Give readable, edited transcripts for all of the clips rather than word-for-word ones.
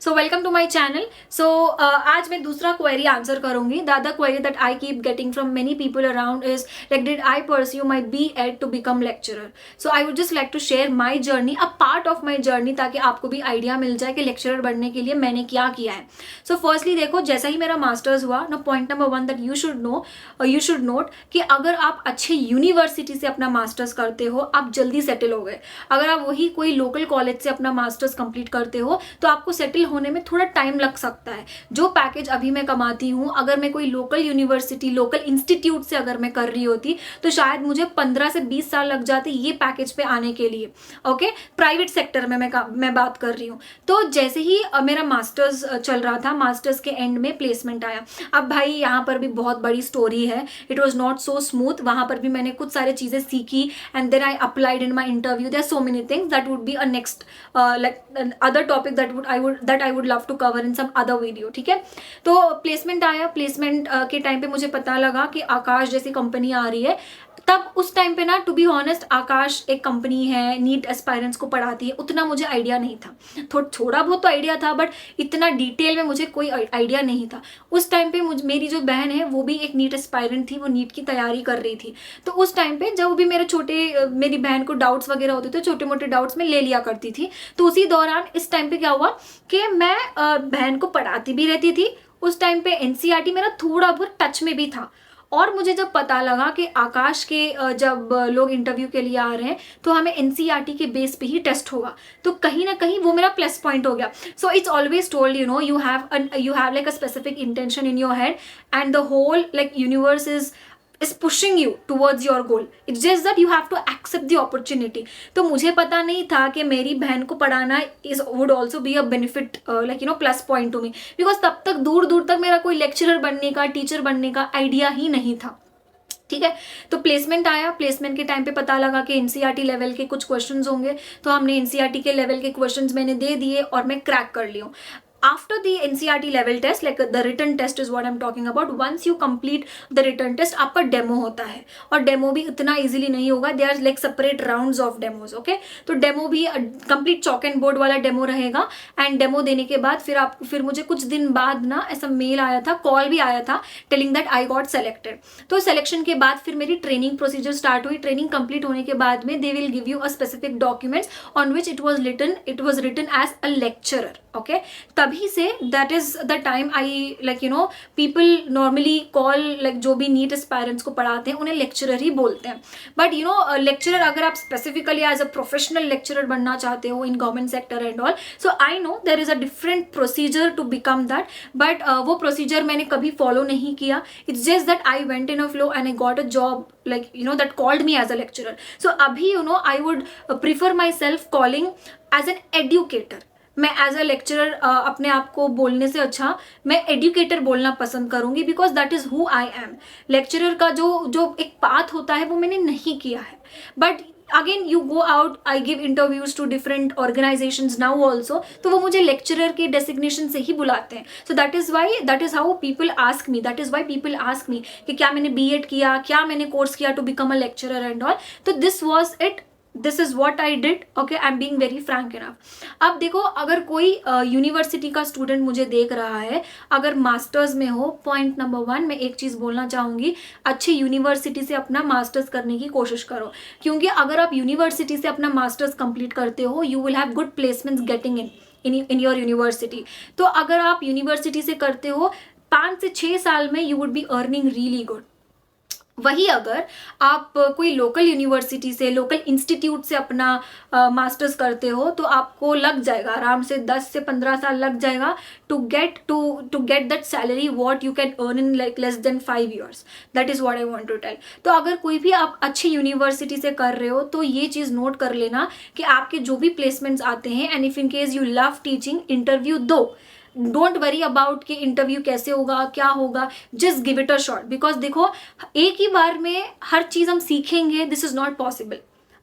So welcome to my channel. So आज मैं दूसरा क्वेरी आंसर करूंगी. The other query that I keep getting from many people around is like did I pursue my B.Ed to become lecturer. So I would just like to share my journey, a part of my journey, ताकि आपको भी idea मिल जाए कि lecturer बनने के लिए मैंने क्या किया है. सो फर्स्टली देखो, जैसा ही मेरा मास्टर्स हुआ ना, point number 1 that you should note कि अगर आप अच्छे यूनिवर्सिटी से अपना मास्टर्स करते हो आप जल्दी सेटल हो गए. अगर आप वही कोई लोकल कॉलेज से अपना मास्टर्स कंप्लीट करते हो तो आपको सेटल होने में थोड़ा टाइम लग सकता है. जो पैकेज अभी मैं कमाती हूँ, अगर मैं कोई लोकल यूनिवर्सिटी, लोकल इंस्टीट्यूट से अगर मैं कर रही होती तो शायद मुझे 15 से 20 साल लग जाते ये पैकेज पे आने के लिए. ओके, प्राइवेट सेक्टर में मैं बात कर रही हूँ. तो जैसे ही मेरा मास्टर्स चल रहा था, मास्टर्स के एंड में प्लेसमेंट आया. अब भाई यहाँ पर भी बहुत बड़ी स्टोरी है. It was not so smooth. वहाँ पर भी मैंने कुछ सारी चीज़ें सीखी and then I applied in my interview. There are so many things that would be a next other topic that I would love to cover in some other video. ठीक है, तो प्लेसमेंट आया. प्लेसमेंट के time पे मुझे पता लगा कि आकाश जैसी कंपनी आ रही है. तब उस टाइम पे ना, टू बी ऑनेस्ट, आकाश एक कंपनी है, नीट एस्पायरेंट्स को पढ़ाती है, उतना मुझे आइडिया नहीं था. थोड़ा बहुत तो आइडिया था बट इतना डिटेल में मुझे कोई आइडिया नहीं था. उस टाइम पे मेरी जो बहन है वो भी एक नीट एस्पायरेंट थी, वो नीट की तैयारी कर रही थी. तो उस टाइम पे जब भी मेरी बहन को डाउट्स वगैरह होते थे, छोटे मोटे डाउट्स में ले लिया करती थी. तो उसी दौरान इस टाइम पे क्या हुआ कि मैं बहन को पढ़ाती भी रहती थी. उस टाइम पे NCERT मेरा थोड़ा बहुत टच में भी था. और मुझे जब पता लगा कि आकाश के जब लोग इंटरव्यू के लिए आ रहे हैं तो हमें NCERT के बेस पे ही टेस्ट होगा, तो कहीं ना कहीं वो मेरा प्लस पॉइंट हो गया. So it's always told, you know, you have like a specific intention in your head and the whole like universe is pushing you towards your goal. It's just that you have to accept the opportunity. तो मुझे पता नहीं था कि मेरी बहन को पढ़ाना would also be a benefit, like you know, plus point to me, because तब तक दूर दूर तक मेरा कोई लेक्चरर बनने का, टीचर बनने का आइडिया ही नहीं था. ठीक है, तो प्लेसमेंट आया. प्लेसमेंट के टाइम पे पता लगा कि NCERT लेवल के कुछ क्वेश्चंस होंगे, तो हमने NCERT के लेवल के क्वेश्चंस मैंने दे दिए और मैं क्रैक कर ली हूँ. After the NCERT level test, like the written test is what I'm talking about. Once you complete the written test, आपका डेमो होता है, और डेमो भी इतना इजीली नहीं होगा. There are like separate rounds of demos. Okay, तो demo भी कंप्लीट चॉक एंड बोर्ड वाला डेमो रहेगा. एंड डेमो देने के बाद फिर मुझे कुछ दिन बाद ना ऐसा मेल आया था, कॉल भी आया था, telling that I got selected. तो सिलेक्शन के बाद फिर मेरी ट्रेनिंग प्रोसीजर स्टार्ट हुई. ट्रेनिंग कंप्लीट होने के बाद में they will give you a specific documents on which it was written as a lecturer. Okay, तभी से that is the time I like you know, people normally call like जो भी NEET aspirants को पढ़ाते हैं उन्हें लेक्चरर ही बोलते हैं. बट यू नो, लेक्चरर अगर आप specifically as a professional lecturer बनना चाहते हो in government sector and all, so I know there is a different procedure to become that. But वो प्रोसीजर मैंने कभी फॉलो नहीं किया. It's just that I went in a flow and I got a job like you know that called me as a lecturer. So abhi, you know, I would prefer myself calling as an educator. मैं as a lecturer अपने आप को बोलने से अच्छा मैं educator बोलना पसंद करूंगी, because that is who I am. Lecturer का जो एक पाथ होता है वो मैंने नहीं किया है. But again you go out, I give interviews to different organisations now also, तो वो मुझे लेक्चरर के डेसिग्नेशन से ही बुलाते हैं. So that is how people ask me, that is why people ask me कि क्या मैंने B.Ed किया, क्या मैंने कोर्स किया to become a lecturer and all. तो this was it, this is what I did. Okay, I am being very frank enough. अब देखो, अगर कोई यूनिवर्सिटी का स्टूडेंट मुझे देख रहा है, अगर मास्टर्स में हो, पॉइंट नंबर 1 मैं एक चीज़ बोलना चाहूँगी, अच्छी यूनिवर्सिटी से अपना मास्टर्स करने की कोशिश करो. क्योंकि अगर आप यूनिवर्सिटी से अपना मास्टर्स कंप्लीट करते हो, you will have good placements getting in your university. तो अगर आप यूनिवर्सिटी से करते हो, 5 से 6 साल में you would be earning really good. वही अगर आप कोई लोकल यूनिवर्सिटी से, लोकल इंस्टीट्यूट से अपना मास्टर्स करते हो, तो आपको लग जाएगा आराम से 10 से 15 साल लग जाएगा to get that salary what you can earn in like less than 5 years. That is what I want to tell. तो अगर कोई भी आप अच्छी यूनिवर्सिटी से कर रहे हो तो ये चीज़ नोट कर लेना कि आपके जो भी प्लेसमेंट्स आते हैं, and if in case you love teaching, interview दो. डोंट वरी अबाउट कि इंटरव्यू कैसे होगा, क्या होगा, just give it a shot. Because देखो, एक ही बार में हर चीज़ हम सीखेंगे, this is not possible.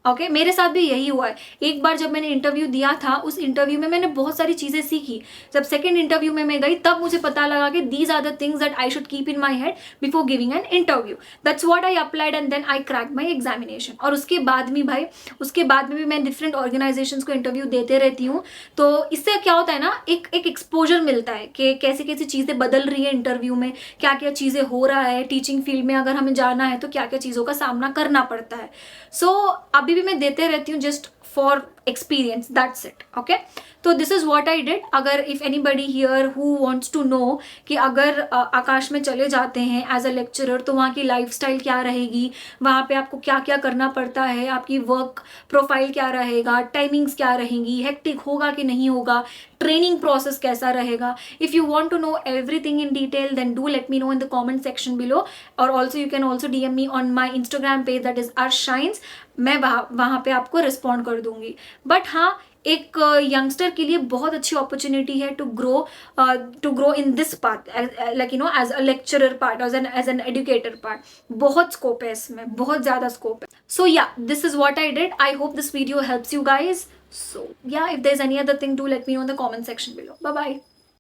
Okay मेरे साथ भी यही हुआ है। एक बार जब मैंने इंटरव्यू दिया था, उस इंटरव्यू में मैंने बहुत सारी चीज़ें सीखी। जब सेकंड इंटरव्यू में मैं गई तब मुझे पता लगा कि these are the things that I should keep in my head before giving an interview. That's what I applied and then I crack my examination. और उसके बाद में भाई, उसके बाद में भी मैं डिफरेंट ऑर्गेनाइजेशंस को इंटरव्यू देते रहती हूँ। तो इससे क्या होता है ना, एक एक्सपोजर मिलता है कि कैसी कैसी चीज़ें बदल रही है इंटरव्यू में, क्या क्या चीज़ें हो रहा है। टीचिंग फील्ड में अगर हमें जाना है तो क्या क्या चीज़ों का सामना करना पड़ता है। सो अभी भी मैं देते रहती हूँ just for experience, that's it. Okay, तो this is what I did. अगर if anybody here who wants to know कि अगर आकाश में चले जाते हैं एज अ लेक्चरर तो वहाँ की लाइफस्टाइल क्या रहेगी, वहाँ पे आपको क्या क्या करना पड़ता है, आपकी वर्क प्रोफाइल क्या रहेगा, टाइमिंग्स क्या रहेंगी, हेक्टिक होगा कि नहीं होगा, ट्रेनिंग प्रोसेस कैसा रहेगा, if you want to know everything in detail then do let me know in the comment section below. और also you can also DM me on my Instagram page that is Arsh shines. मैं वहाँ पे आपको respond कर दूंगी। But हाँ, एक youngster के लिए बहुत अच्छी अपॉर्चुनिटी है to grow in this part, like you know as a lecturer part, as an educator part. बहुत स्कोप है इसमें, बहुत ज़्यादा स्कोप है। So yeah this is what I did. I hope this video helps you guys. So yeah, if there's any other thing, do let me know in the comment section below. Bye bye.